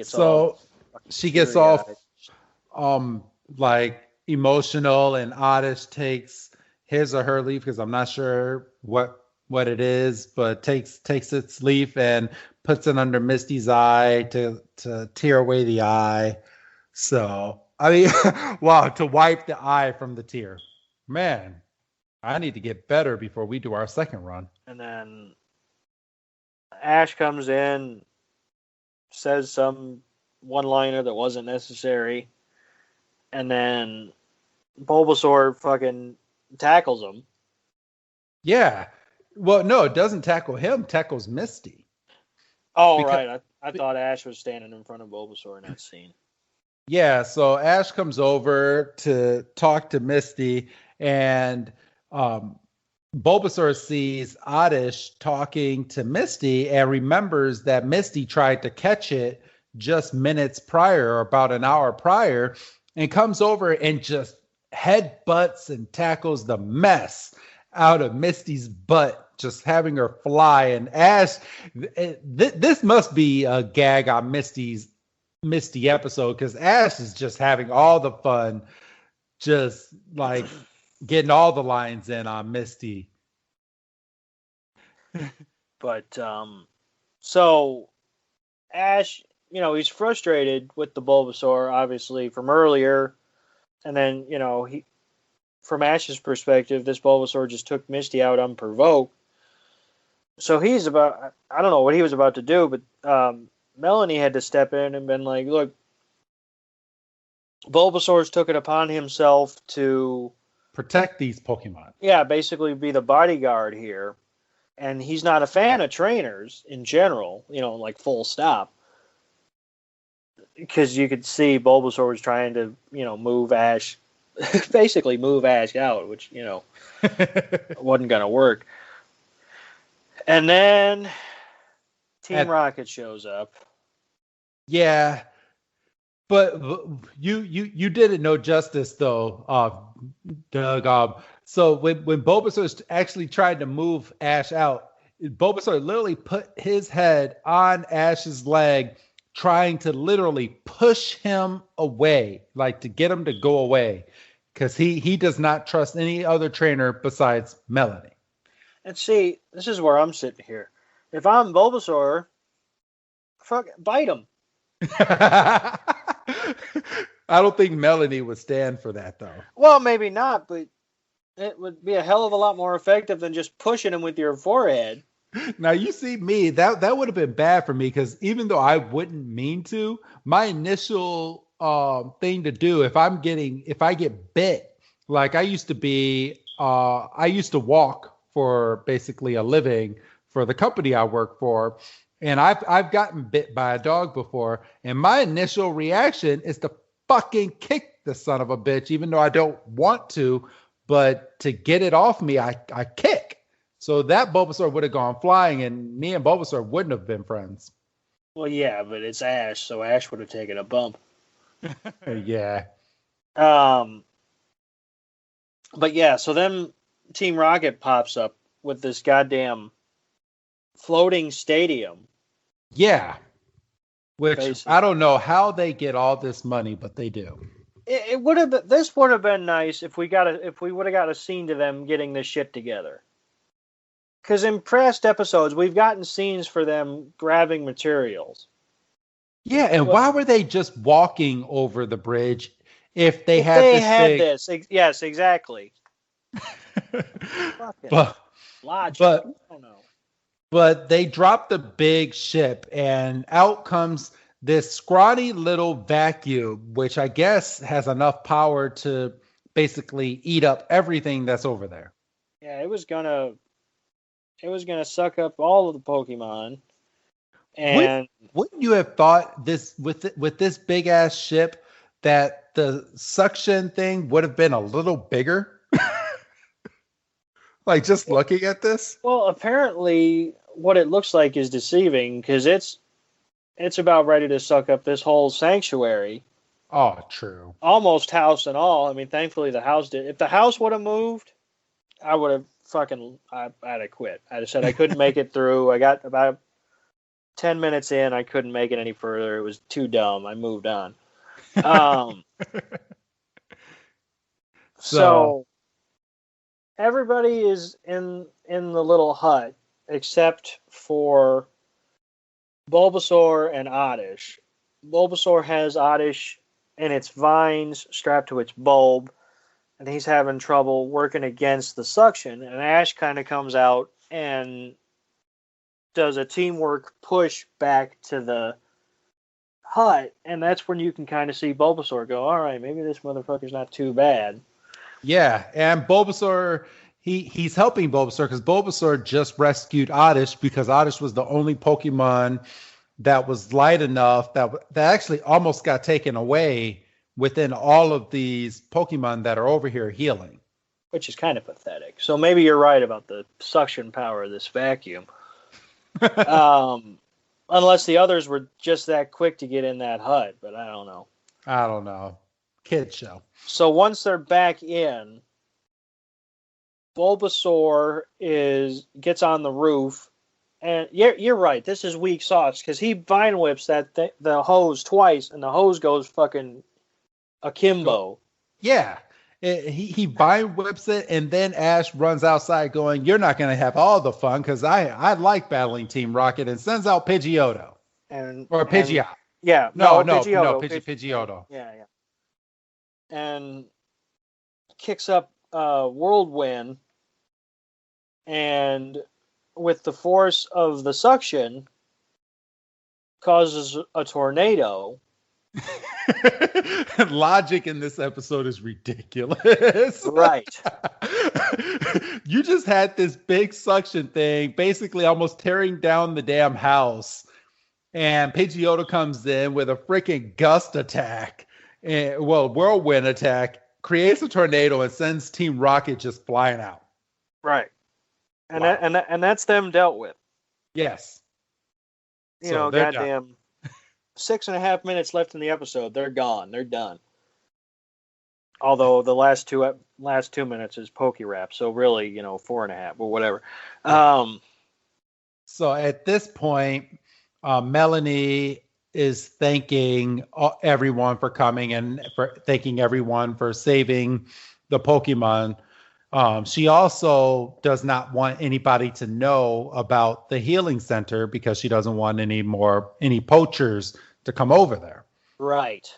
gets like emotional, and Oddish takes his or her leaf, because I'm not sure what it is, but takes its leaf and puts it under Misty's eye to tear away the eye. So, I mean, wow, to wipe the eye from the tear. Man, I need to get better before we do our second run. And then Ash comes in, says some one-liner that wasn't necessary, and then Bulbasaur fucking tackles him. Yeah. Well, no, it doesn't tackle him. Tackles Misty. Oh, right. I thought Ash was standing in front of Bulbasaur in that scene. Yeah, so Ash comes over to talk to Misty, and Bulbasaur sees Oddish talking to Misty and remembers that Misty tried to catch it just minutes prior, or about an hour prior, and comes over and just headbutts and tackles the mess out of Misty's butt, just having her fly. And Ash, this must be a gag on Misty episode, because Ash is just having all the fun, just like getting all the lines in on Misty. But so Ash, he's frustrated with the Bulbasaur, obviously, from earlier, and then he, from Ash's perspective, this Bulbasaur just took Misty out unprovoked. So I don't know what he was about to do, but Melanie had to step in and been like, look, Bulbasaur's took it upon himself to protect these Pokemon. Yeah, basically be the bodyguard here. And he's not a fan of trainers in general, like full stop. Because you could see Bulbasaur was trying to, move Ash, basically move Ash out, which, wasn't going to work. And then Team Rocket shows up. Yeah. But you did it no justice, though, Doug. So when Bulbasaur actually tried to move Ash out, Bulbasaur literally put his head on Ash's leg, trying to literally push him away, like to get him to go away, because he does not trust any other trainer besides Melanie. And see, this is where I'm sitting here. If I'm Bulbasaur, bite him. I don't think Melanie would stand for that, though. Well, maybe not, but it would be a hell of a lot more effective than just pushing him with your forehead. Now, you see me, that would have been bad for me, because even though I wouldn't mean to, my initial thing to do if I get bit, like I used to walk for basically a living for the company I work for. And I've gotten bit by a dog before, and my initial reaction is to fucking kick the son of a bitch, even though I don't want to. But to get it off me, I kick. So that Bulbasaur would have gone flying, and me and Bulbasaur wouldn't have been friends. Well, yeah, but it's Ash, so Ash would have taken a bump. Yeah. But yeah, so then Team Rocket pops up with this goddamn floating stadium. Yeah. Which basically. I don't know how they get all this money, but they do. It would have been. This would have been nice if we would have got a scene to them getting this shit together. Because in past episodes, we've gotten scenes for them grabbing materials. Yeah, and why were they just walking over the bridge if they had this? Yes, exactly. But logic. But I don't know. But they drop the big ship, and out comes this scrawny little vacuum, which I guess has enough power to basically eat up everything that's over there. Yeah, it was gonna suck up all of the Pokemon. And wouldn't you have thought this with this big ass ship that the suction thing would have been a little bigger? Like just looking at this? Well, apparently what it looks like is deceiving, because it's about ready to suck up this whole sanctuary. Oh, true. Almost house and all. I mean, thankfully the house did. If the house would have moved, I would have I'd have quit. I'd have said I couldn't make it through. I got about 10 minutes in. I couldn't make it any further. It was too dumb. I moved on. So everybody is in the little hut except for Bulbasaur and Oddish. Bulbasaur has Oddish in its vines strapped to its bulb, and he's having trouble working against the suction. And Ash kind of comes out and does a teamwork push back to the hut, and that's when you can kind of see Bulbasaur go, all right, maybe this motherfucker's not too bad. Yeah, and Bulbasaur, he's helping Bulbasaur because Bulbasaur just rescued Oddish, because Oddish was the only Pokemon that was light enough that actually almost got taken away within all of these Pokemon that are over here healing. Which is kind of pathetic. So maybe you're right about the suction power of this vacuum. Unless the others were just that quick to get in that hut, but I don't know. Kid show. So once they're back in, Bulbasaur gets on the roof, and you're right. This is weak sauce, because he vine whips the hose twice, and the hose goes fucking akimbo. Yeah, he vine whips it, and then Ash runs outside going, "You're not going to have all the fun, because I like battling Team Rocket," and sends out Pidgeotto or Pidgeot. Yeah, Pidgeotto. Yeah. And kicks up Whirlwind, and with the force of the suction, causes a tornado. Logic in this episode is ridiculous. Right. You just had this big suction thing, basically almost tearing down the damn house. And Pidgeotto comes in with a freaking gust attack, whirlwind attack, creates a tornado and sends Team Rocket just flying out. Right. And Wow. and that's them dealt with. Yes. You So know, they're goddamn 6.5 minutes left in the episode. They're gone. They're done. Although the last two minutes is pokey rap, so really, 4.5 or whatever. So at this point, Melanie is thanking everyone for coming and for thanking everyone for saving the Pokemon. She also does not want anybody to know about the healing center because she doesn't want any poachers to come over there. Right.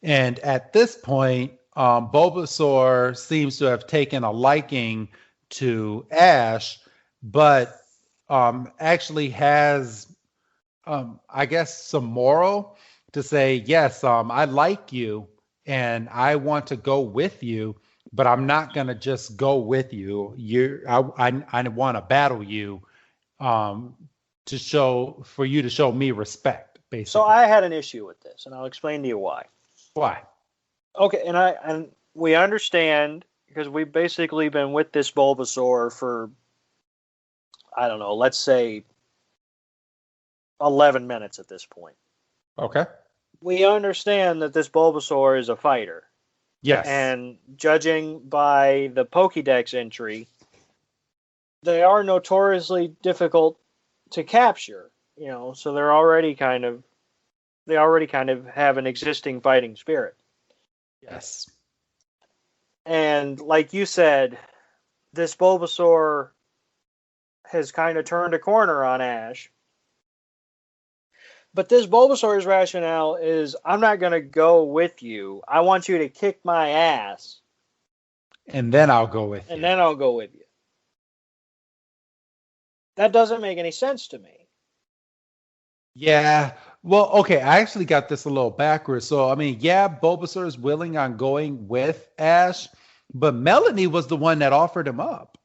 And at this point, Bulbasaur seems to have taken a liking to Ash, but actually has, I guess, some moral to say, yes, I like you and I want to go with you, but I'm not going to just go with you. I want to battle you for you to show me respect, basically. So I had an issue with this, and I'll explain to you why. Why? Okay, and we understand because we've basically been with this Bulbasaur for, I don't know, let's say 11 minutes at this point. Okay. We understand that this Bulbasaur is a fighter. Yes. And judging by the Pokédex entry, they are notoriously difficult to capture, so they already kind of have an existing fighting spirit. Yes. And like you said, this Bulbasaur has kind of turned a corner on Ash. But this Bulbasaur's rationale is, I'm not going to go with you. I want you to kick my ass. And then I'll go with you. And then I'll go with you. That doesn't make any sense to me. Yeah. Well, okay, I actually got this a little backwards. So, I mean, yeah, Bulbasaur is willing on going with Ash, but Melanie was the one that offered him up.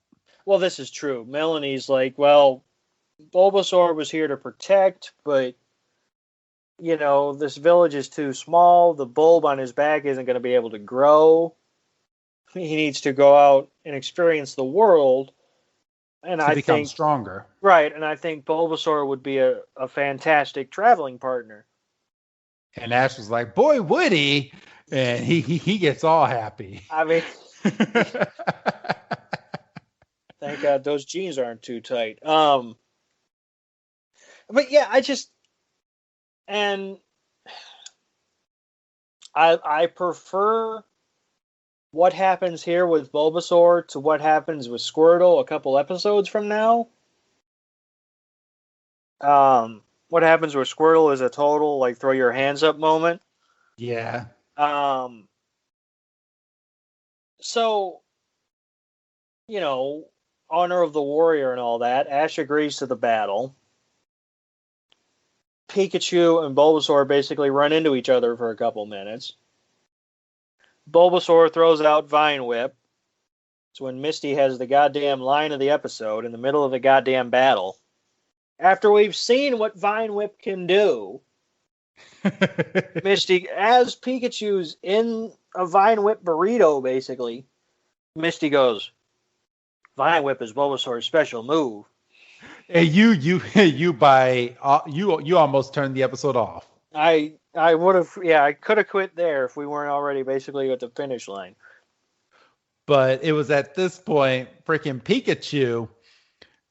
Well, this is true. Melanie's like, well, Bulbasaur was here to protect, but, this village is too small. The bulb on his back isn't going to be able to grow. He needs to go out and experience the world. And to become stronger. Right, and I think Bulbasaur would be a fantastic traveling partner. And Ash was like, boy, would he? And he gets all happy. I mean, thank God those jeans aren't too tight. But yeah, I prefer what happens here with Bulbasaur to what happens with Squirtle a couple episodes from now. What happens with Squirtle is a total, like, throw your hands up moment. Yeah. So, honor of the warrior and all that. Ash agrees to the battle. Pikachu and Bulbasaur basically run into each other for a couple minutes. Bulbasaur throws out Vine Whip. It's when Misty has the goddamn line of the episode in the middle of the goddamn battle. After we've seen what Vine Whip can do, Misty, as Pikachu's in a Vine Whip burrito, basically, Misty goes, Vine Whip is Bulbasaur's special move. Hey, you almost turned the episode off. I would have, I could have quit there if we weren't already basically at the finish line. But it was at this point, freaking Pikachu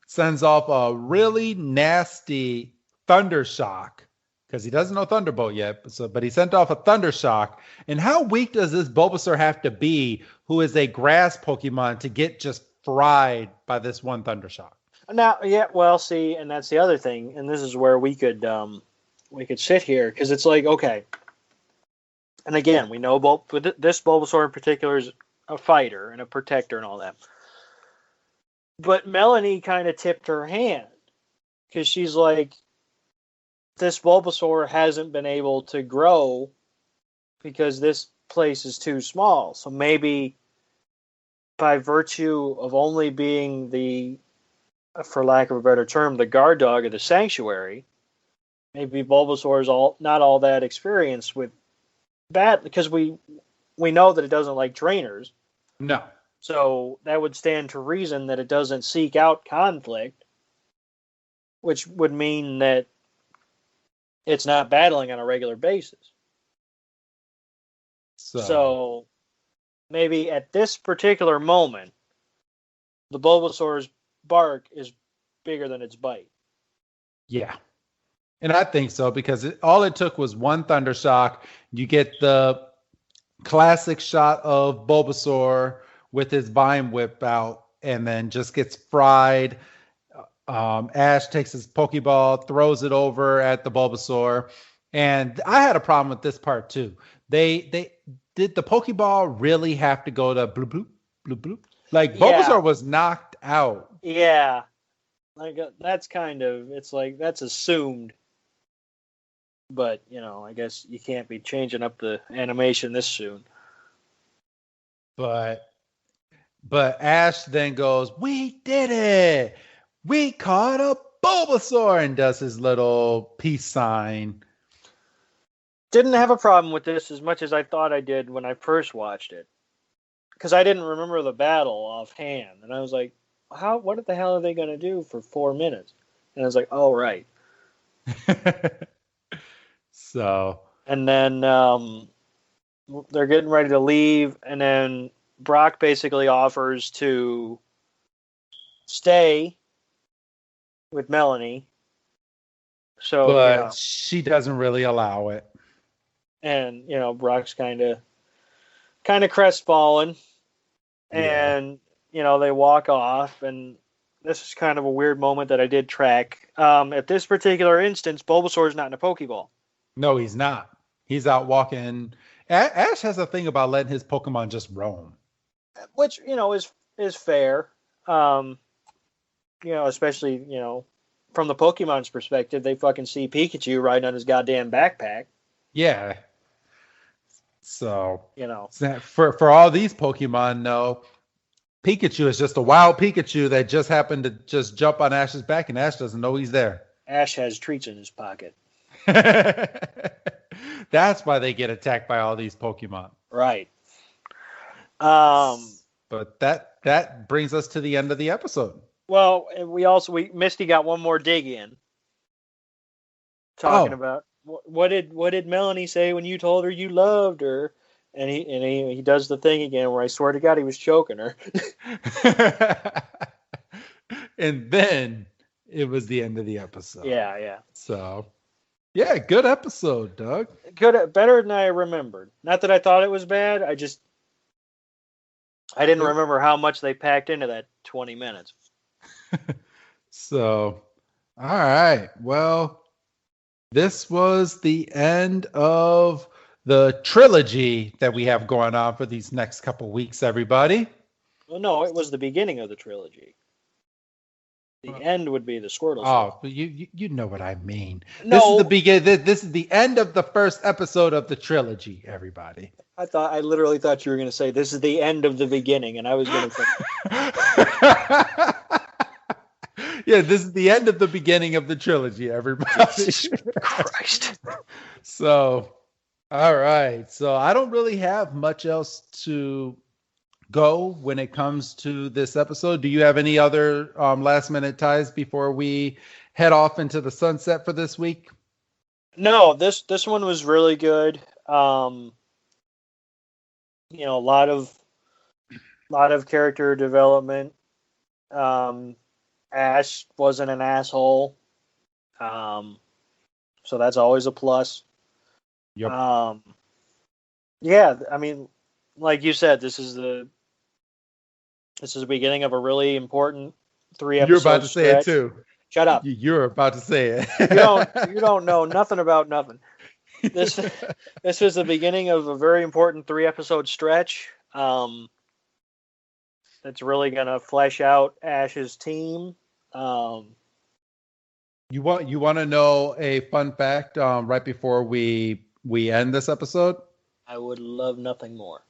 sends off a really nasty Thunder Shock because he doesn't know Thunderbolt yet. But he sent off a Thunder Shock. And how weak does this Bulbasaur have to be, who is a grass Pokemon, to get just fried by this one Thunder Shock? Now, yeah, well, see, and that's the other thing, and this is where we could sit here, because it's like, okay, and again, we know this Bulbasaur in particular is a fighter and a protector and all that, but Melanie kind of tipped her hand, because she's like, this Bulbasaur hasn't been able to grow because this place is too small. So maybe by virtue of only being the, for lack of a better term, the guard dog of the sanctuary, maybe Bulbasaur is not all that experienced with that, because we know that it doesn't like trainers. No. So that would stand to reason that it doesn't seek out conflict, which would mean that it's not battling on a regular basis. So maybe at this particular moment, the Bulbasaur's bark is bigger than its bite. Yeah. And I think so, because all it took was one Thunder Shock. You get the classic shot of Bulbasaur with his Vine Whip out and then just gets fried. Ash takes his Pokeball, throws it over at the Bulbasaur. And I had a problem with this part too. They did the Pokeball really have to go to bloop, bloop, bloop, bloop? Like, Bulbasaur was knocked out. Yeah. Like, that's kind of, it's like, that's assumed. But, I guess you can't be changing up the animation this soon. But Ash then goes, "We did it! We caught a Bulbasaur!" and does his little peace sign. Didn't have a problem with this as much as I thought I did when I first watched it. Because I didn't remember the battle offhand. And I was like, what the hell are they going to do for 4 minutes? And I was like, oh, right. So. And then they're getting ready to leave. And then Brock basically offers to stay with Melanie. So, but she doesn't really allow it. And, Brock's kind of crestfallen. And, they walk off. And this is kind of a weird moment that I did track. At this particular instance, Bulbasaur's not in a Pokeball. No, he's not. He's out walking. Ash has a thing about letting his Pokemon just roam. Which, is fair. Especially, from the Pokemon's perspective, they fucking see Pikachu riding on his goddamn backpack. Yeah. So, for for all these Pokemon know, Pikachu is just a wild Pikachu that just happened to just jump on Ash's back, and Ash doesn't know he's there. Ash has treats in his pocket. That's why they get attacked by all these Pokemon. Right. But that brings us to the end of the episode. Well, Misty got one more dig in. Talking about what did Melanie say when you told her you loved her? And he does the thing again where I swear to God he was choking her. And then it was the end of the episode. Yeah. So, yeah, good episode, Doug. Good, better than I remembered. Not that I thought it was bad. I didn't remember how much they packed into that 20 minutes. So, all right. Well, this was the end of the trilogy that we have going on for these next couple weeks, everybody. Well, no, it was the beginning of the trilogy. The end would be the Squirtle. Oh, but you know what I mean. No. This is the end of the first episode of the trilogy, everybody. I literally thought you were going to say this is the end of the beginning, and I was going to say. Yeah, this is the end of the beginning of the trilogy, everybody. Jesus Christ. So, all right. So I don't really have much else to go when it comes to this episode. Do you have any other last minute ties before we head off into the sunset for this week? No, this one was really good. A lot of character development. Ash wasn't an asshole. So that's always a plus. Yep. Yeah, I mean, like you said, this is the beginning of a really important 3-episode You're about to stretch. say it too. Shut up. You're about to say it. You don't know nothing about nothing. This was the beginning of a very important 3-episode stretch. That's really gonna flesh out Ash's team. You want to know a fun fact right before we end this episode? I would love nothing more.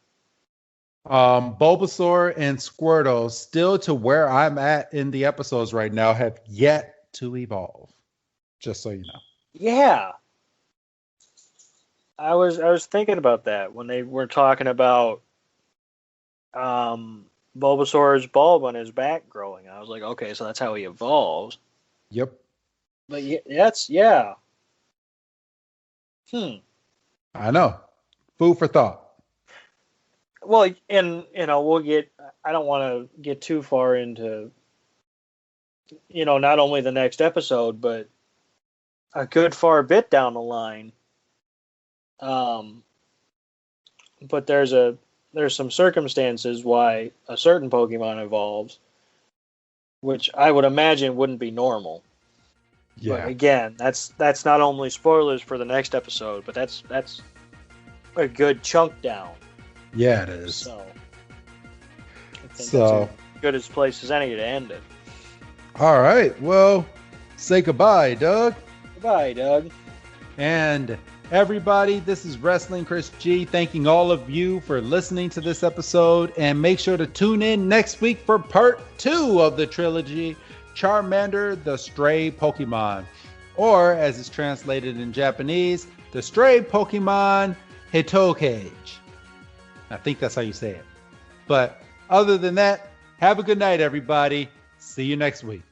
Bulbasaur and Squirtle, still to where I'm at in the episodes right now, have yet to evolve. Just so you know. Yeah. I was thinking about that when they were talking about Bulbasaur's bulb on his back growing. I was like, okay, so that's how he evolves. Yep. But yeah. I know. Food for thought. Well, and I don't want to get too far into, not only the next episode, but a good far bit down the line. But there's some circumstances why a certain Pokemon evolves, which I would imagine wouldn't be normal. Yeah. But again, that's not only spoilers for the next episode, but that's a good chunk down. Yeah, it is. So I think that's as good as place as any to end it. All right. Well, say goodbye, Doug. Goodbye, Doug. And everybody, this is Wrestling Chris G, thanking all of you for listening to this episode. And make sure to tune in next week for part 2 of the trilogy, Charmander, the Stray Pokemon. Or, as it's translated in Japanese, the Stray Pokemon Hitokage. I think that's how you say it. But other than that, have a good night, everybody. See you next week.